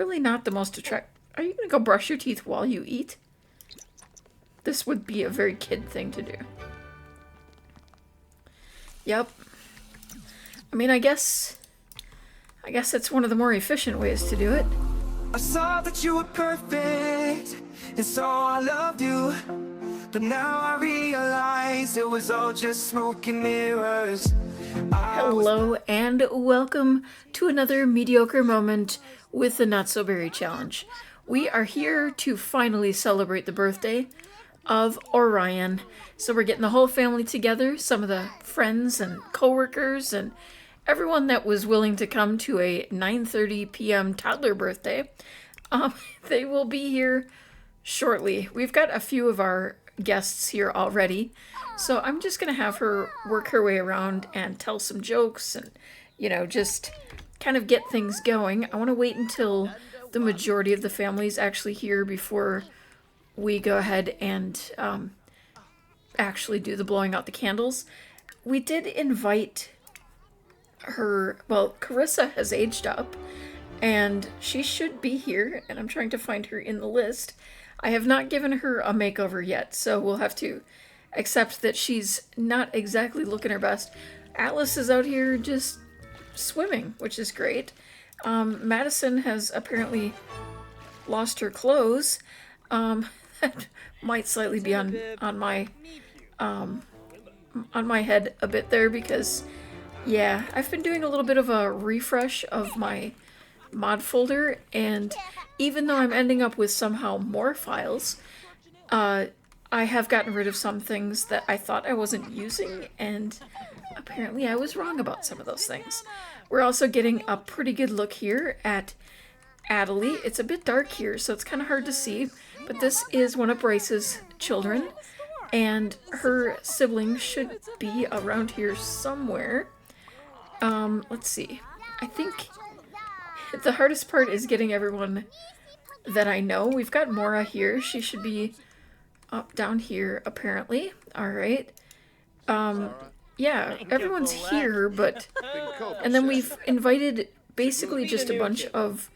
really not the most attractive. Are you going to go brush your teeth while you eat? This would be a very kid thing to do. Yep. I mean, I guess it's one of the more efficient ways to do it. I saw that you were perfect, and so I loved you. But now I realize it was all just smoke and mirrors. Hello and welcome to another mediocre moment with the Not So Berry Challenge. We are here to finally celebrate the birthday of Orion. So we're getting the whole family together, some of the friends and co-workers and everyone that was willing to come to a 9:30 p.m. toddler birthday. They will be here shortly. We've got a few of our guests here already, so I'm just gonna have her work her way around and tell some jokes and, you know, just kind of get things going. I want to wait until the majority of the family is actually here before we go ahead and actually do the blowing out the candles. We did invite her, well, Carissa has aged up and she should be here, and I'm trying to find her in the list. I have not given her a makeover yet, so we'll have to accept that she's not exactly looking her best. Atlas is out here just swimming, which is great. Madison has apparently lost her clothes. That might slightly be on my head a bit there because, yeah, I've been doing a little bit of a refresh of my mod folder, and even though I'm ending up with somehow more files, I have gotten rid of some things that I thought I wasn't using, and apparently I was wrong about some of those things. We're also getting a pretty good look here at Adelie. It's a bit dark here, so it's kind of hard to see, but this is one of Bryce's children, and her siblings should be around here somewhere. Let's see. I think the hardest part is getting everyone that I know. We've got Mora here. She should be up down here, apparently. Alright. Yeah, everyone's here, but... And then we've invited basically just a bunch of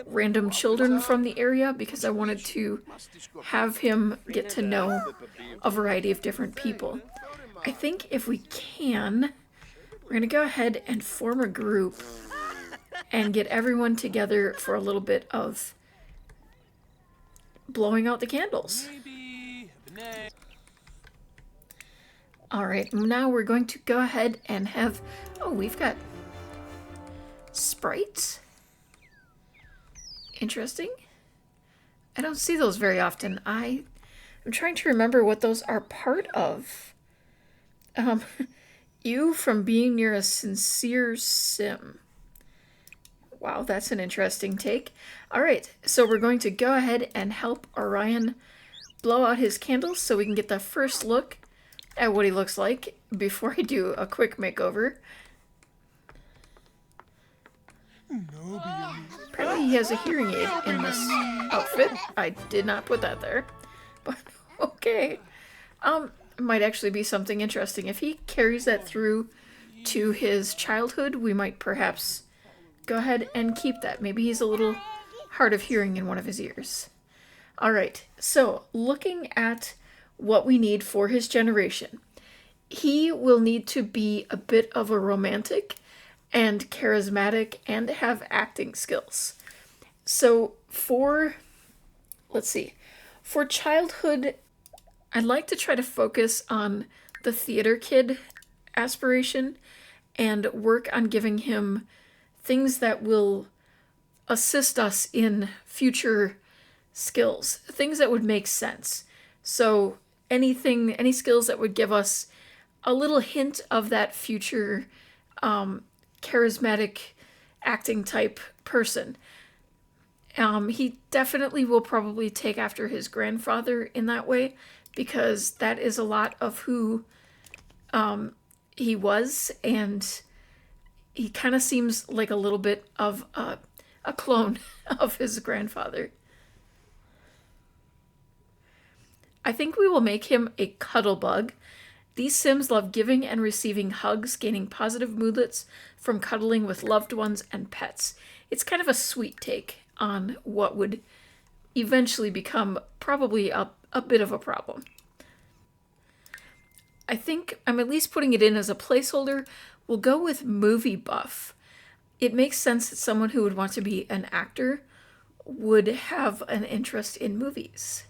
random children from the area because I wanted to have him get to know a variety of different people. I think if we can, we're going to go ahead and form a group and get everyone together for a little bit of blowing out the candles. Alright, now we're going to go ahead and have... Oh, we've got sprites. Interesting. I don't see those very often. I'm trying to remember what those are part of. You from being near a sincere sim. Wow, that's an interesting take. Alright, so we're going to go ahead and help Orion blow out his candles so we can get the first look at what he looks like before I do a quick makeover. Apparently he has a hearing aid in this outfit. I did not put that there, but okay. Might actually be something interesting. If he carries that through to his childhood, we might perhaps go ahead and keep that. Maybe he's a little hard of hearing in one of his ears. Alright, so looking at what we need for his generation, he will need to be a bit of a romantic and charismatic and have acting skills. So let's see, for childhood, I'd like to try to focus on the theater kid aspiration and work on giving him things that will assist us in future skills, things that would make sense. So any skills that would give us a little hint of that future charismatic acting type person. He definitely will probably take after his grandfather in that way, because that is a lot of who he was, and he kind of seems like a little bit of a clone of his grandfather. I think we will make him a cuddle bug. These Sims love giving and receiving hugs, gaining positive moodlets from cuddling with loved ones and pets. It's kind of a sweet take on what would eventually become probably a bit of a problem. I think I'm at least putting it in as a placeholder. We'll go with movie buff. It makes sense that someone who would want to be an actor would have an interest in movies.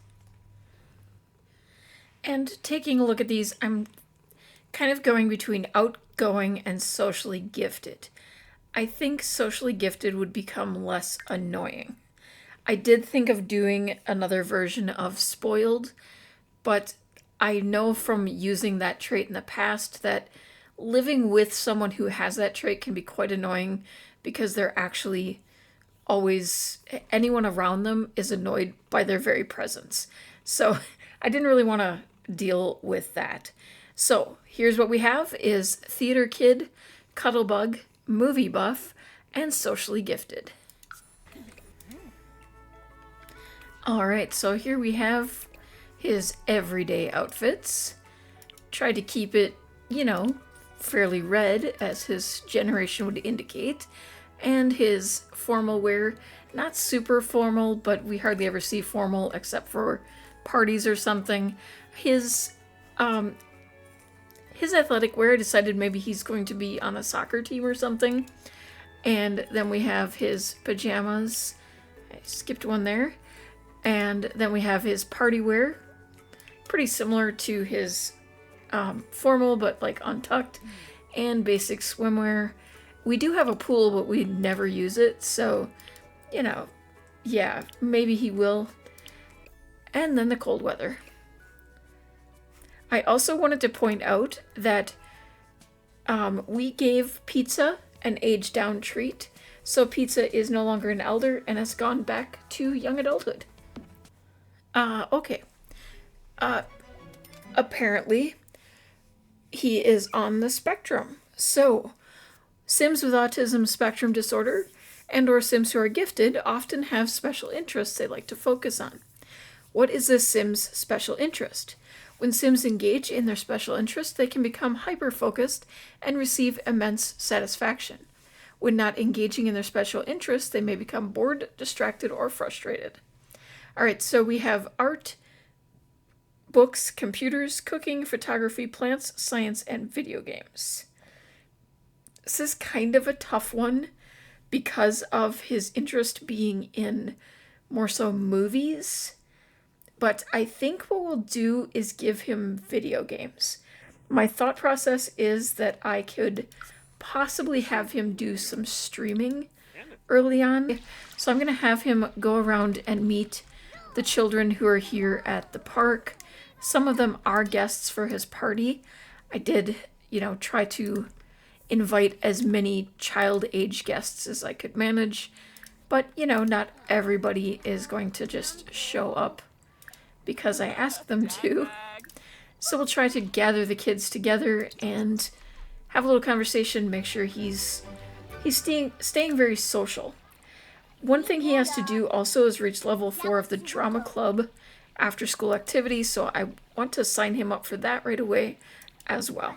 And taking a look at these, I'm kind of going between outgoing and socially gifted. I think socially gifted would become less annoying. I did think of doing another version of spoiled, but I know from using that trait in the past that living with someone who has that trait can be quite annoying because they're actually always, anyone around them is annoyed by their very presence. So I didn't really want to deal with that. So here's what we have is theater kid, cuddlebug, movie buff, and socially gifted. Alright, so here we have his everyday outfits. Tried to keep it, fairly red, as his generation would indicate. And his formal wear, not super formal, but we hardly ever see formal except for parties or something. His athletic wear, decided maybe he's going to be on a soccer team or something. And then we have his pajamas. I skipped one there. And then we have his party wear, pretty similar to his formal, but like untucked, and basic swimwear. We do have a pool, but we never use it, so, yeah, maybe he will. And then the cold weather. I also wanted to point out that we gave Pizza an age-down treat, so Pizza is no longer an elder and has gone back to young adulthood. Okay. Apparently, he is on the spectrum. So, Sims with autism spectrum disorder and or Sims who are gifted often have special interests they like to focus on. What is this Sim's special interest? When Sims engage in their special interest, they can become hyper-focused and receive immense satisfaction. When not engaging in their special interest, they may become bored, distracted, or frustrated. Alright, so we have art, books, computers, cooking, photography, plants, science, and video games. This is kind of a tough one because of his interest being in more so movies. But I think what we'll do is give him video games. My thought process is that I could possibly have him do some streaming early on. So I'm going to have him go around and meet the children who are here at the park. Some of them are guests for his party. I did, try to invite as many child age guests as I could manage. But, not everybody is going to just show up because I asked them to. So we'll try to gather the kids together and have a little conversation, make sure he's staying very social. One thing he has to do also is reach level 4 of the drama club after school activity, so I want to sign him up for that right away as well.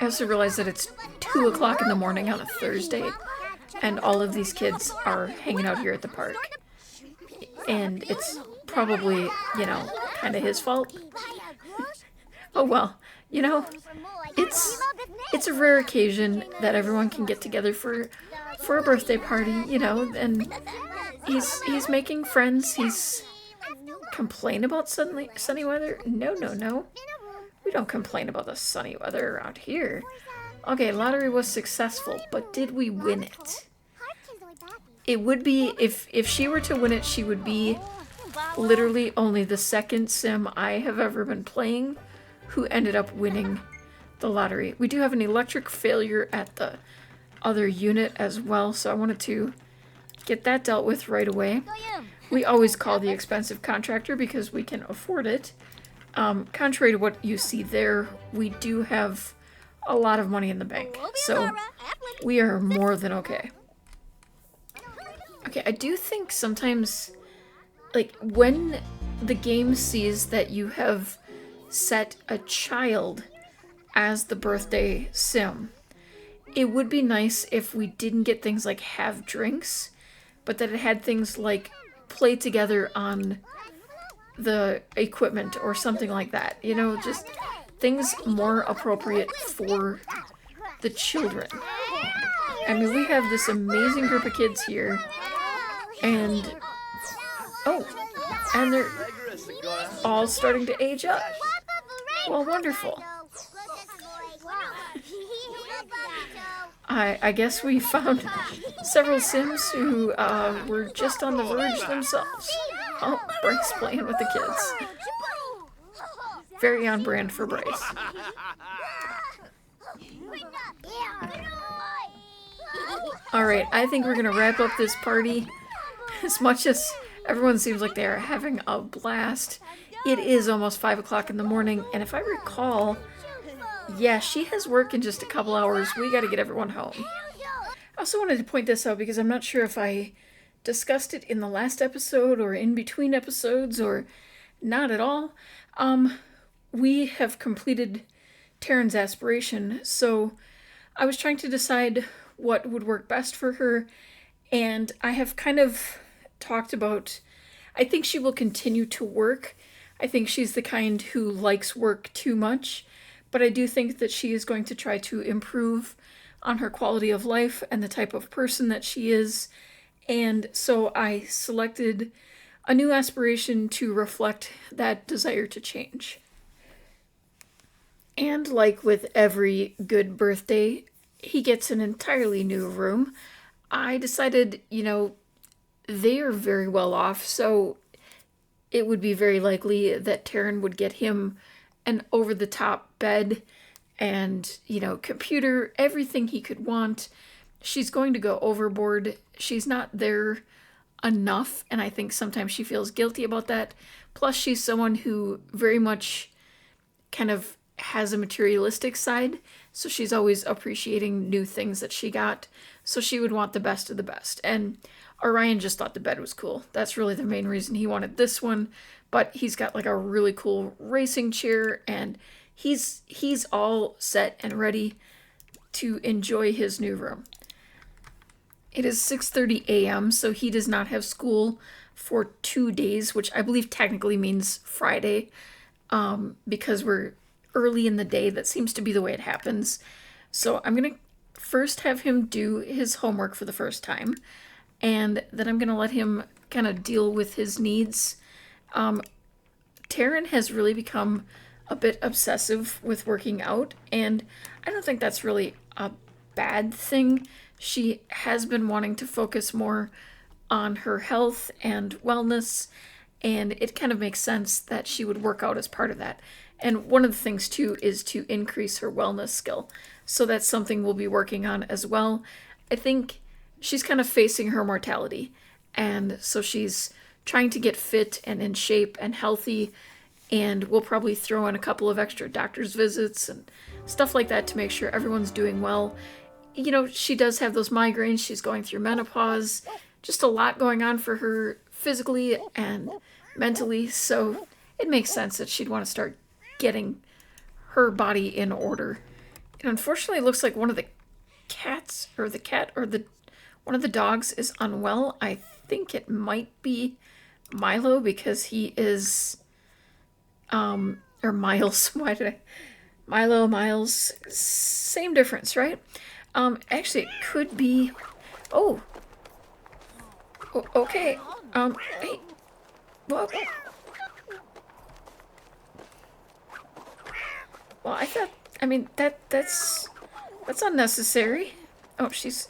I also realize that it's 2 o'clock in the morning on a Thursday, and all of these kids are hanging out here at the park. And it's probably, kind of his fault. Oh well, it's a rare occasion that everyone can get together for a birthday party, and he's making friends. He's complain about sunny weather? No. We don't complain about the sunny weather around here. Okay, lottery was successful, but did we win it? It would be, if she were to win it, she would be literally only the second sim I have ever been playing who ended up winning the lottery. We do have an electric failure at the other unit as well, so I wanted to get that dealt with right away. We always call the expensive contractor because we can afford it. Contrary to what you see there, we do have a lot of money in the bank, so we are more than okay. Okay, I do think sometimes, when the game sees that you have set a child as the birthday sim, it would be nice if we didn't get things like have drinks, but that it had things like play together on the equipment or something like that. You know, just things more appropriate for the children. I mean, we have this amazing group of kids here, and and they're all starting to age up. Well, wonderful. I guess we found several Sims who were just on the verge themselves. Oh, Bryce playing with the kids. Very on brand for Bryce. Alright, I think we're gonna wrap up this party. As much as everyone seems like they are having a blast, it is almost 5 o'clock in the morning, and if I recall, yeah, she has work in just a couple hours. We gotta get everyone home. I also wanted to point this out because I'm not sure if I discussed it in the last episode or in between episodes or not at all. We have completed Taryn's aspiration, so I was trying to decide what would work best for her, and I have kind of talked about, I think she will continue to work. I think she's the kind who likes work too much, but I do think that she is going to try to improve on her quality of life and the type of person that she is, and so I selected a new aspiration to reflect that desire to change. And like with every good birthday, he gets an entirely new room. I decided, you know, they are very well off, so it would be very likely that Taryn would get him an over-the-top bed and, you know, computer, everything he could want. She's going to go overboard. She's not there enough, and I think sometimes she feels guilty about that. Plus, she's someone who very much kind of has a materialistic side, so she's always appreciating new things that she got, so she would want the best of the best. And Orion just thought the bed was cool. That's really the main reason he wanted this one, but he's got like a really cool racing chair, and he's all set and ready to enjoy his new room. It is 6:30 a.m., so he does not have school for 2 days, which I believe technically means Friday, because we're early in the day. That seems to be the way it happens. So I'm going to first have him do his homework for the first time, and then I'm going to let him kind of deal with his needs. Taryn has really become a bit obsessive with working out, and I don't think that's really a bad thing. She has been wanting to focus more on her health and wellness, and it kind of makes sense that she would work out as part of that. And one of the things, too, is to increase her wellness skill. So that's something we'll be working on as well. I think she's kind of facing her mortality, and so she's trying to get fit and in shape and healthy, and we'll probably throw in a couple of extra doctor's visits and stuff like that to make sure everyone's doing well. You know, she does have those migraines. She's going through menopause. Just a lot going on for her physically and mentally, so it makes sense that she'd want to start getting her body in order. And unfortunately, it looks like one of the cats, or the cat, or one of the dogs is unwell. I think it might be Milo, because he is, or Miles. Why did I? Milo, Miles, same difference, right? Actually, it could be. Oh. Okay. Hey. Well, I thought. I mean, that's unnecessary. Oh, she's.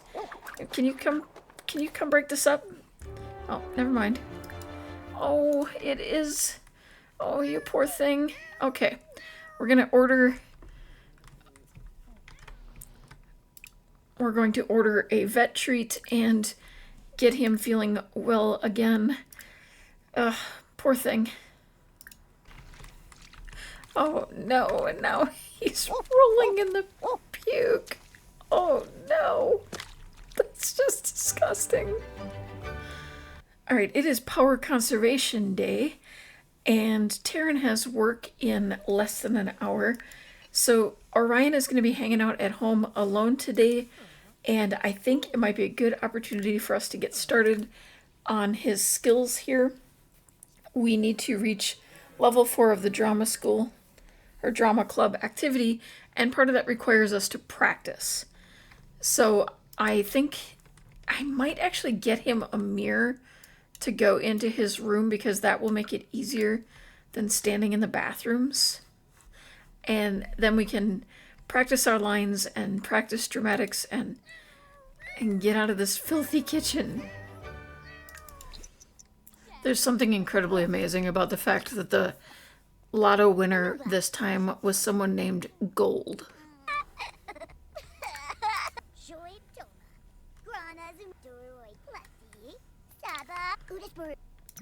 Can you come break this up? Oh, never mind. Oh, it is. Oh, you poor thing. Okay, we're gonna order. We're going to order a vet treat and get him feeling well again. Ugh, poor thing. Oh no, and now he's rolling in the puke. Oh no. That's just disgusting. Alright, it is Power Conservation Day, and Taryn has work in less than an hour. So Orion is going to be hanging out at home alone today, And I think it might be a good opportunity for us to get started on his skills here. We need to reach level 4 of the drama school, or drama club activity, and part of that requires us to practice. So I think I might actually get him a mirror to go into his room, because that will make it easier than standing in the bathrooms. And then we can practice our lines and practice dramatics and get out of this filthy kitchen. There's something incredibly amazing about the fact that the lotto winner this time was someone named Gold.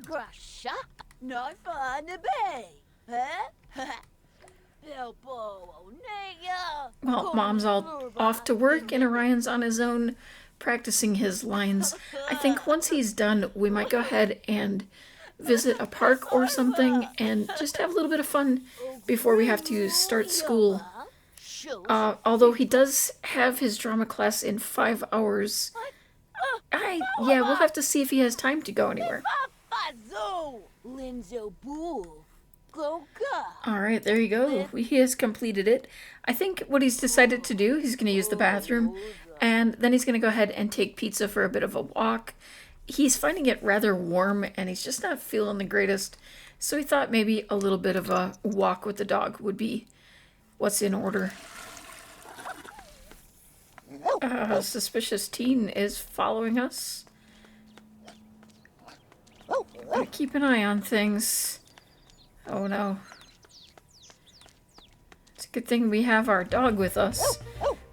Grasha, no fun to be, huh? Well, Mom's all off to work and Orion's on his own practicing his lines. I think once he's done, we might go ahead and visit a park or something and just have a little bit of fun before we have to start school. Although he does have his drama class in 5 hours. Yeah, we'll have to see if he has time to go anywhere. Alright, there you go. He has completed it. I think what he's decided to do, he's going to use the bathroom, and then he's going to go ahead and take pizza for a bit of a walk. He's finding it rather warm, and he's just not feeling the greatest, so he thought maybe a little bit of a walk with the dog would be what's in order. A suspicious teen is following us. Gotta keep an eye on things. Oh no. It's a good thing we have our dog with us.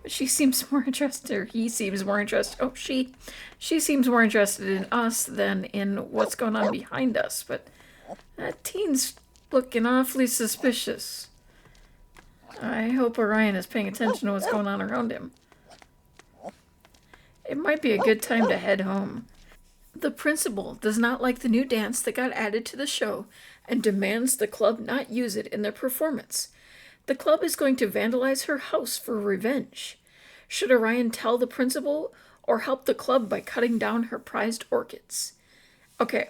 But she seems more interested, or he seems more interested. Oh, she seems more interested in us than in what's going on behind us. But that teen's looking awfully suspicious. I hope Orion is paying attention to what's going on around him. It might be a good time to head home. The principal does not like the new dance that got added to the show and demands the club not use it in their performance. The club is going to vandalize her house for revenge. Should Orion tell the principal or help the club by cutting down her prized orchids? Okay,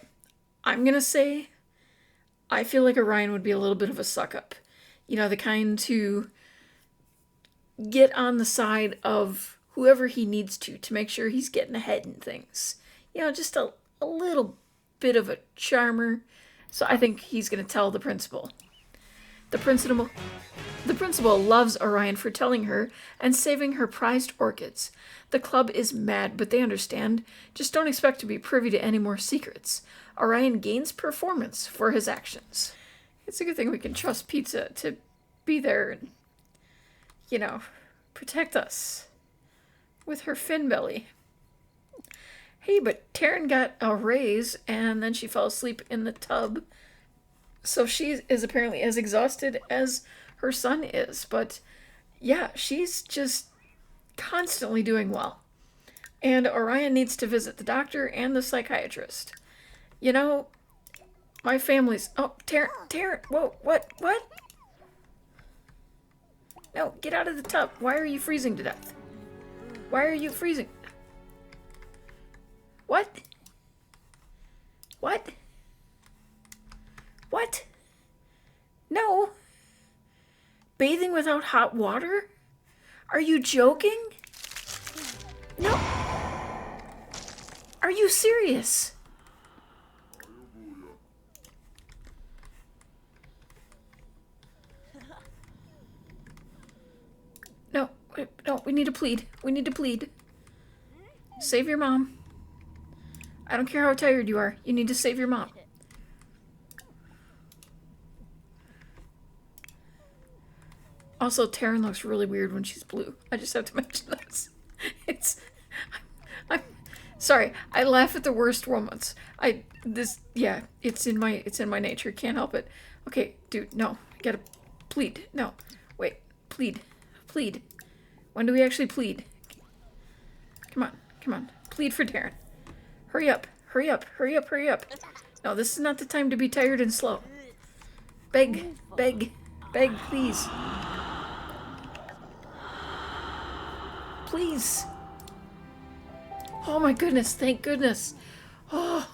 I'm gonna say I feel like Orion would be a little bit of a suck-up. You know, the kind to get on the side of whoever he needs to make sure he's getting ahead in things. You know, just a little bit of a charmer. So I think he's going to tell the principal. The principal loves Orion for telling her and saving her prized orchids. The club is mad, but they understand. Just don't expect to be privy to any more secrets. Orion gains performance for his actions. It's a good thing we can trust Pizza to be there and, you know, protect us with her fin belly. Hey, but Taryn got a raise, and then she fell asleep in the tub. So she is apparently as exhausted as her son is. But yeah, she's just constantly doing well. And Orion needs to visit the doctor and the psychiatrist. You know, my family's... Oh, Taryn, whoa, what? No, get out of the tub. Why are you freezing to death? Why are you freezing? What? No. Bathing without hot water? Are you joking? No. Are you serious? No, we need to plead. Save your mom. I don't care how tired you are. You need to save your mom. Also, Taryn looks really weird when she's blue. I just have to mention this. I'm sorry. I laugh at the worst moments. It's in my nature. Can't help it. Okay, dude, no. I gotta plead. No. Wait. Plead. When do we actually plead? Come on. Plead for Taryn. Hurry up. No, this is not the time to be tired and slow. Beg, please. Please. Oh my goodness, thank goodness. Oh,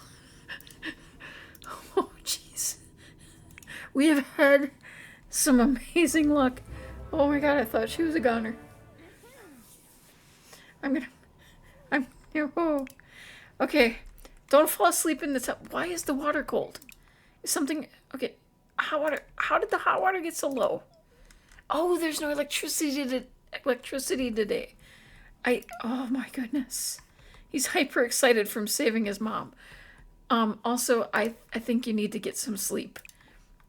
oh jeez. We have had some amazing luck. Oh my god, I thought she was a goner. Oh. Okay, don't fall asleep in the tub. Why is the water cold? Is something, okay, hot water, how did the hot water get so low? Oh, there's no electricity today. Oh my goodness. He's hyper excited from saving his mom. Also, I think you need to get some sleep.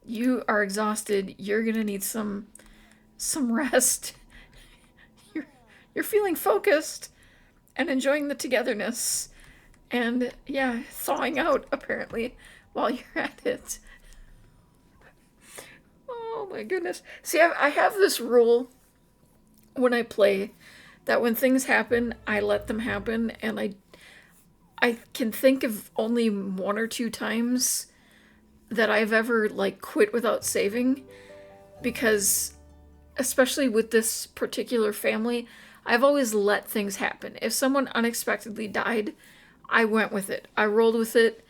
You are exhausted. You're gonna need some rest. You're feeling focused and enjoying the togetherness. And yeah, thawing out apparently while you're at it. Oh my goodness. See, I have this rule when I play that when things happen, I let them happen, and I can think of only one or two times that I've ever like quit without saving, because especially with this particular family, I've always let things happen. If someone unexpectedly died, I went with it. I rolled with it.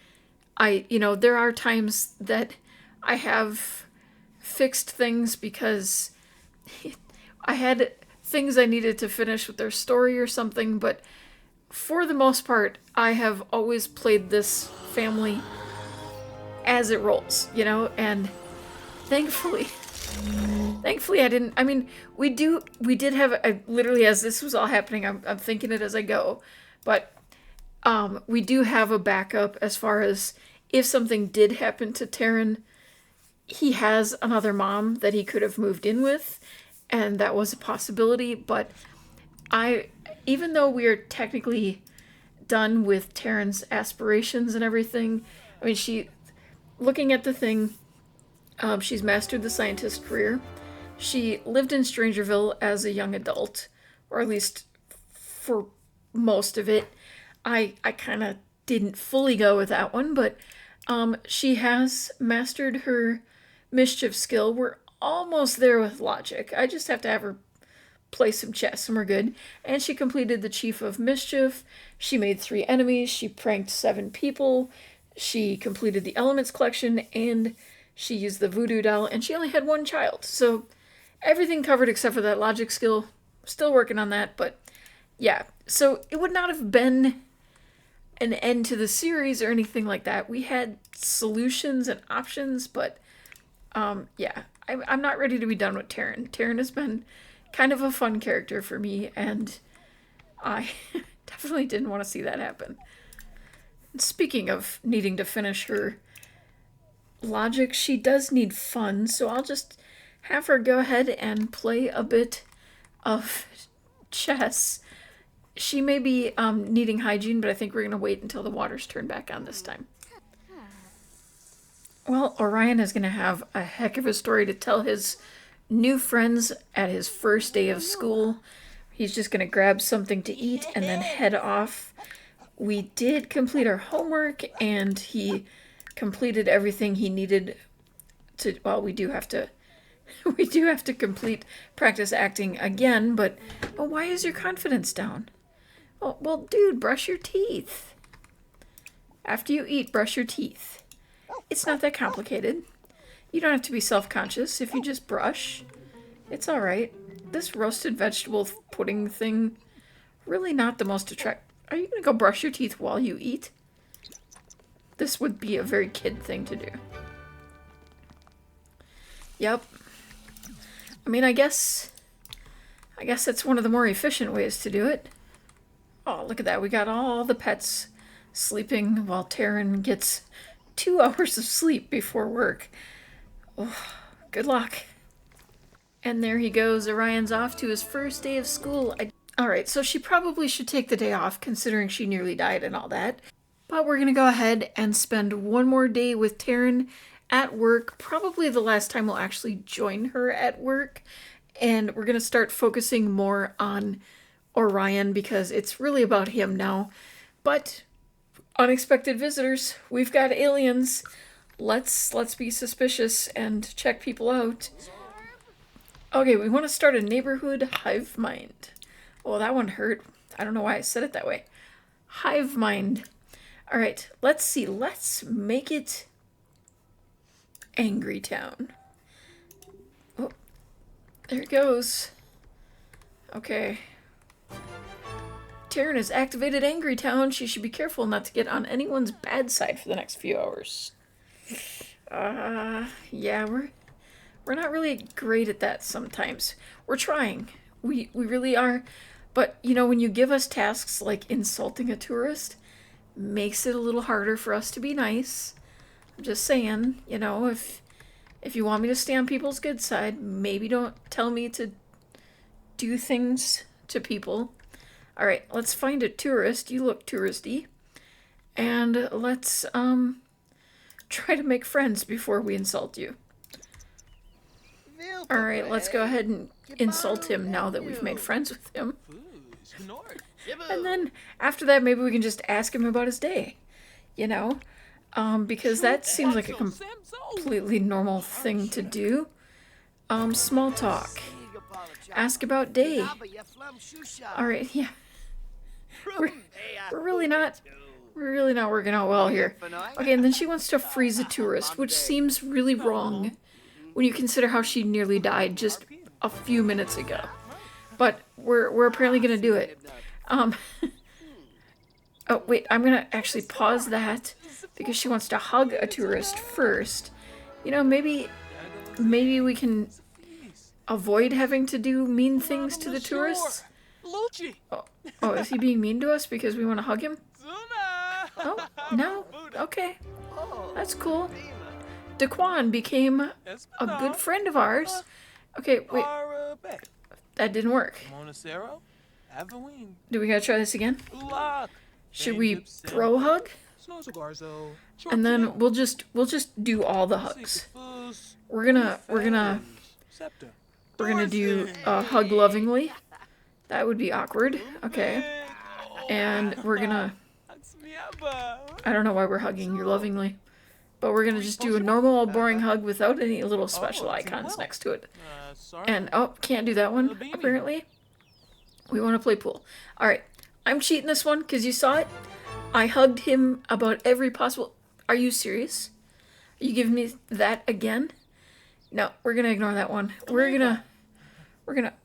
There are times that I have fixed things because I had things I needed to finish with their story or something, but for the most part, I have always played this family as it rolls, and thankfully I didn't. I mean, we did have, literally as this was all happening, I'm thinking it as I go, but we do have a backup as far as if something did happen to Taryn, he has another mom that he could have moved in with, and that was a possibility, but even though we are technically done with Taryn's aspirations and everything, I mean, looking at the thing, she's mastered the scientist career. She lived in Strangerville as a young adult, or at least for most of it. I kind of didn't fully go with that one, but she has mastered her mischief skill. We're almost there with logic. I just have to have her play some chess and we're good. And she completed the Chief of Mischief. She made 3 enemies. She pranked 7 people. She completed the Elements collection, and she used the voodoo doll, and she only had 1 child. So everything covered except for that logic skill. Still working on that, but yeah. So it would not have been an end to the series or anything like that. We had solutions and options, but yeah, I'm not ready to be done with Taryn. Taryn has been kind of a fun character for me, and I definitely didn't want to see that happen. Speaking of needing to finish her logic, she does need fun, so I'll just have her go ahead and play a bit of chess. She may be needing hygiene, but I think we're going to wait until the water's turned back on this time. Well, Orion is going to have a heck of a story to tell his new friends at his first day of school. He's just going to grab something to eat and then head off. We did complete our homework, and he completed everything he needed to. Well, we do have to complete practice acting again, but why is your confidence down? Well, dude, brush your teeth. After you eat, brush your teeth. It's not that complicated. You don't have to be self-conscious if you just brush. It's all right. This roasted vegetable pudding thing, really not the most attractive. Are you going to go brush your teeth while you eat? This would be a very kid thing to do. Yep. I mean, I guess that's one of the more efficient ways to do it. Oh, look at that. We got all the pets sleeping while Taryn gets 2 hours of sleep before work. Oh, good luck. And there he goes. Orion's off to his first day of school. Alright, so she probably should take the day off, considering she nearly died and all that. But we're going to go ahead and spend one more day with Taryn at work. Probably the last time we'll actually join her at work. And we're going to start focusing more on Orion, because it's really about him now. But unexpected visitors, we've got aliens. Let's be suspicious and check people out. Okay, we want to start a neighborhood hive mind. Oh, that one hurt. I don't know why I said it that way. hive mind. All right, let's see. Let's make it Angry Town. Oh, there it goes. Okay. Taryn has activated Angry Town. She should be careful not to get on anyone's bad side for the next few hours. Yeah, we're not really great at that sometimes. We're trying. We really are. But, you know, when you give us tasks like insulting a tourist, makes it a little harder for us to be nice. I'm just saying, you know, if you want me to stay on people's good side, maybe don't tell me to do things to people. All right, let's find a tourist. You look touristy. And let's try to make friends before we insult you. All right, let's go ahead and insult him now that we've made friends with him. And then after that, maybe we can just ask him about his day, you know? Because that seems like a completely normal thing to do. Small talk. Ask about day. All right, yeah. We're really not working out well here. Okay, and then she wants to freeze a tourist, which seems really wrong when you consider how she nearly died just a few minutes ago. But we're apparently gonna do it. Oh wait, I'm gonna actually pause that because she wants to hug a tourist first. You know, maybe we can avoid having to do mean things to the tourists. Oh, is he being mean to us because we want to hug him? Oh, no? Okay. That's cool. Daquan became a good friend of ours. Okay, wait. That didn't work. Do we gotta try this again? Should we bro hug? And then we'll just do all the hugs. We're gonna do hug lovingly. That would be awkward. Okay. And we're gonna... I don't know why we're hugging you lovingly. But we're gonna just do a normal, old boring hug without any little special icons next to it. And, oh, can't do that one, apparently. We want to play pool. Alright, I'm cheating this one because you saw it. I hugged him about every possible... Are you serious? Are you giving me that again? No, we're gonna ignore that one. We're gonna...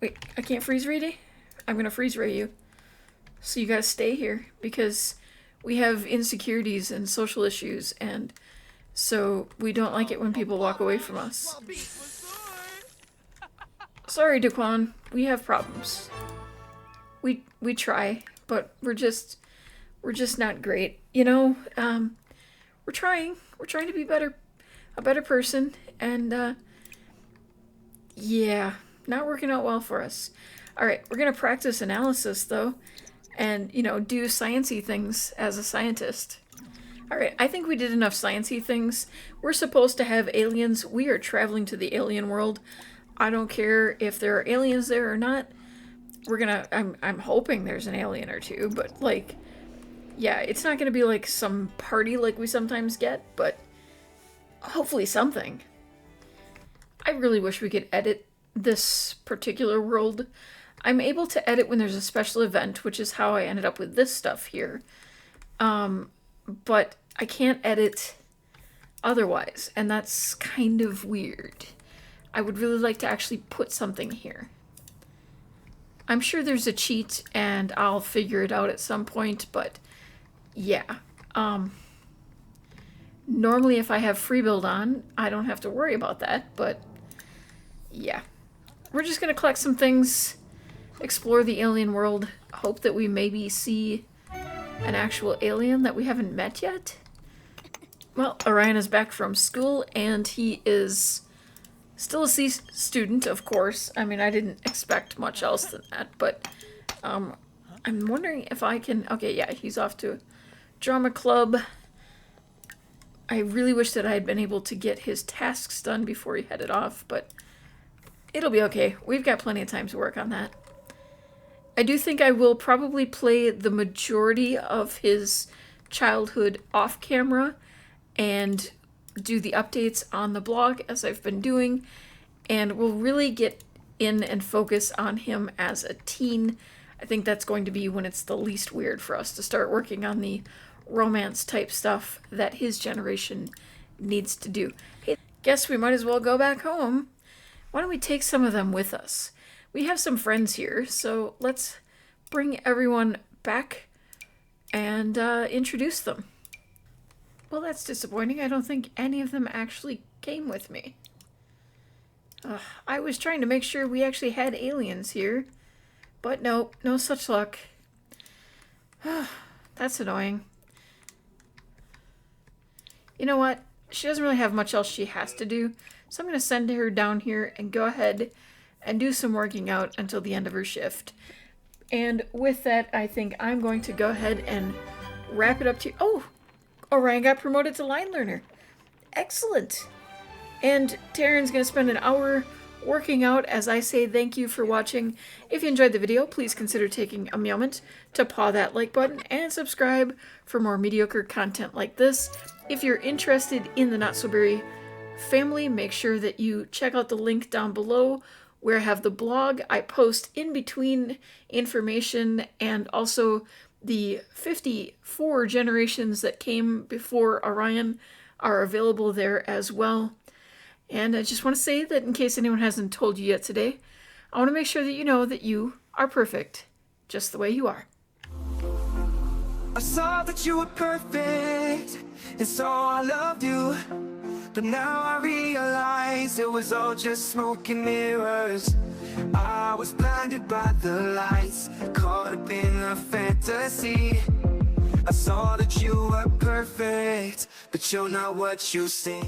Wait, I can't freeze Fredey? I'm gonna freeze ray you. So you gotta stay here because we have insecurities and social issues, and so we don't like it when people walk away from us. Sorry, Daquan. We have problems. We try, but we're just not great. You know, we're trying. We're trying to be a better person, and yeah, not working out well for us. All right, we're gonna practice analysis though, and you know, do sciencey things as a scientist. All right, I think we did enough sciencey things. We're supposed to have aliens. We are traveling to the alien world. I don't care if there are aliens there or not. I'm hoping there's an alien or two, but like, yeah, it's not gonna be like some party like we sometimes get, but hopefully something. I really wish we could edit this particular world. I'm able to edit when there's a special event, which is how I ended up with this stuff here. But I can't edit otherwise, and that's kind of weird. I would really like to actually put something here. I'm sure there's a cheat, and I'll figure it out at some point, but yeah. Normally if I have free build on, I don't have to worry about that, but yeah. We're just gonna collect some things, explore the alien world, hope that we maybe see an actual alien that we haven't met yet. Well, Orion is back from school, and he is still a C student, of course. I mean, I didn't expect much else than that, but I'm wondering if I can... Okay, yeah, he's off to drama club. I really wish that I had been able to get his tasks done before he headed off, but it'll be okay. We've got plenty of time to work on that. I do think I will probably play the majority of his childhood off camera and do the updates on the blog as I've been doing, and we'll really get in and focus on him as a teen. I think that's going to be when it's the least weird for us to start working on the romance type stuff that his generation needs to do. Hey, guess we might as well go back home. Why don't we take some of them with us? We have some friends here, so let's bring everyone back and introduce them. Well, that's disappointing. I don't think any of them actually came with me. I was trying to make sure we actually had aliens here, but no such luck. That's annoying. You know what? She doesn't really have much else she has to do, so I'm going to send her down here and go ahead and do some working out until the end of her shift. And with that, I think I'm going to go ahead and wrap it up to... Oh! Orion got promoted to line learner. Excellent! And Taryn's going to spend an hour working out as I say thank you for watching. If you enjoyed the video, please consider taking a moment to paw that like button and subscribe for more mediocre content like this. If you're interested in the Not So Berry family, make sure that you check out the link down below where I have the blog. I post in between information, and also the 54 generations that came before Orion are available there as well. And I just want to say that in case anyone hasn't told you yet today, I want to make sure that you know that you are perfect, just the way you are. I saw that you were perfect, and so I loved you. But now I realize it was all just smoke and mirrors. I was blinded by the lights, caught up in a fantasy. I saw that you were perfect, but you're not what you seem.